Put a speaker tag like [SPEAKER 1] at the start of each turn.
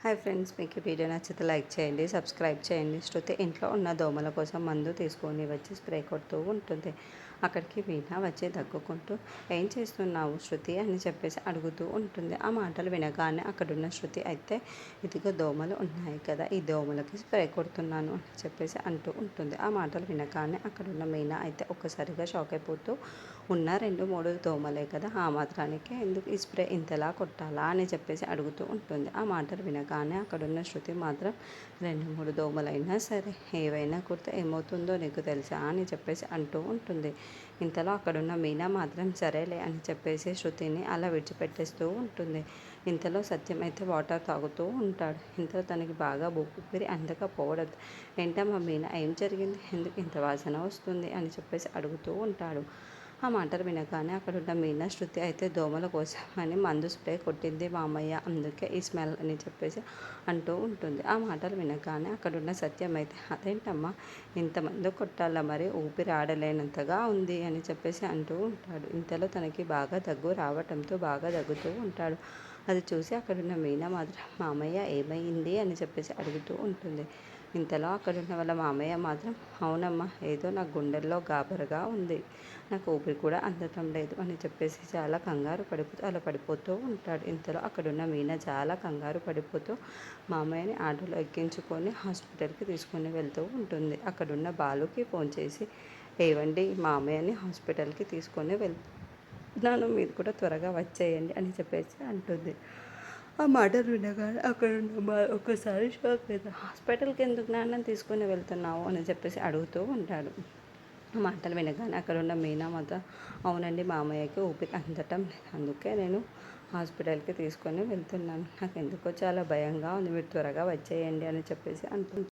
[SPEAKER 1] Hi friends, మీకు ఈ video నచ్చితే లైక్ చేయండి, సబ్స్క్రైబ్ చేయండి. శృతి ఇంట్లో ఉన్న దోమల కోసం మందు తీసుకొని వచ్చి స్ప్రే కొడుతూ ఉంటుంది. అక్కడికి మీనా వచ్చి దగ్గుకుంటూ, ఏం చేస్తున్నావు శృతి అని చెప్పేసి అడుగుతూ ఉంటుంది. ఆ మాటలు వినగానే అక్కడున్న శృతి అయితే, ఇదిగో దోమలు ఉన్నాయి కదా, ఈ దోమలకి స్ప్రే కొడుతున్నాను అని చెప్పేసి అంటూ ఉంటుంది. ఆ మాటలు వినగానే అక్కడున్న మీనా అయితే ఒక్కసారిగా షాక్ అయిపోతూ, ఉన్న 2-3 దోమలే కదా, ఆ మాత్రానికి ఎందుకు ఈ స్ప్రే ఇంతలా కొట్టాలా అని చెప్పేసి అడుగుతూ ఉంటుంది. ఆ మాటలు వినగానే అక్కడున్న శృతి మాత్రం, 2-3 దోమలైనా సరే ఏవైనా కుడితే ఏమవుతుందో నీకు తెలుసా అని చెప్పేసి అంటూ ఉంటుంది. ఇంతలో అక్కడున్న మీనా మాత్రం సరేలే అని చెప్పేసి శృతిని అలా విడిచిపెట్టేస్తూ ఉంటుంది. ఇంతలో సత్యం అయితే వాటర్ తాగుతూ ఉంటాడు. ఇంతలో తనకి బాగా ఊపిరి అందకపోవడం, ఏంటమ్మా మీనా, ఏం జరిగింది, ఎందుకు ఇంత వాసన వస్తుంది అని చెప్పేసి అడుగుతూ ఉంటాడు. ఆ మాటలు వినగానే అక్కడున్న మీనా, శృతి అయితే దోమల కోసం అని మందు స్ప్రే కొట్టింది మామయ్య, అందుకే ఈ స్మెల్ అని చెప్పేసి అంటూ ఉంటుంది. ఆ మాటలు వినగానే అక్కడున్న సత్యం అయితే, అదేంటమ్మా ఇంత మందు కొట్టాలా, మరి ఊపిరి ఆడలేనంతగా ఉంది అని చెప్పేసి అంటూ ఉంటాడు. ఇంతలో తనకి బాగా దగ్గు రావటంతో బాగా దగ్గుతూ ఉంటాడు. అది చూసి అక్కడున్న మీనా మాత్రం, మామయ్య ఏమైంది అని చెప్పేసి అడుగుతూ ఉంటుంది. ఇంతలో అక్కడున్న వాళ్ళ మామయ్య మాత్రం, అవునమ్మా, ఏదో నా గుండెల్లో గాబరగా ఉంది, నాకు ఊపిరి కూడా అందటం లేదు అని చెప్పేసి చాలా కంగారు పడిపోతూ అలా పడిపోతూ ఉంటాడు. ఇంతలో అక్కడున్న మీనా చాలా కంగారు పడిపోతూ మామయ్యని ఆటోలో ఎక్కించుకొని హాస్పిటల్కి తీసుకొని వెళ్తూ ఉంటుంది. అక్కడున్న బాలుకి ఫోన్ చేసి, ఏవండి, మామయ్యని హాస్పిటల్కి తీసుకొని వెళ్తున్నాను, మీరు కూడా త్వరగా వచ్చేయండి అని చెప్పేసి అంటుంది. ఆ మాటలు వినగానే అక్కడున్న ఒక్కసారి షాక్ అవుతాడు. హాస్పిటల్కి ఎందుకు నాన్న తీసుకొని వెళ్తున్నావు అని చెప్పేసి అడుగుతూ ఉంటాడు. ఆ మాటలు వినగానే అక్కడున్న మీనా మాత్రం, అవునండి, మామయ్యకి ఊపిరి అందటం లేదు, అందుకే నేను హాస్పిటల్కి తీసుకొని వెళ్తున్నాను, నాకు ఎందుకో చాలా భయంగా ఉంది, మీరు త్వరగా వచ్చేయండి అని చెప్పేసి అంటుంది.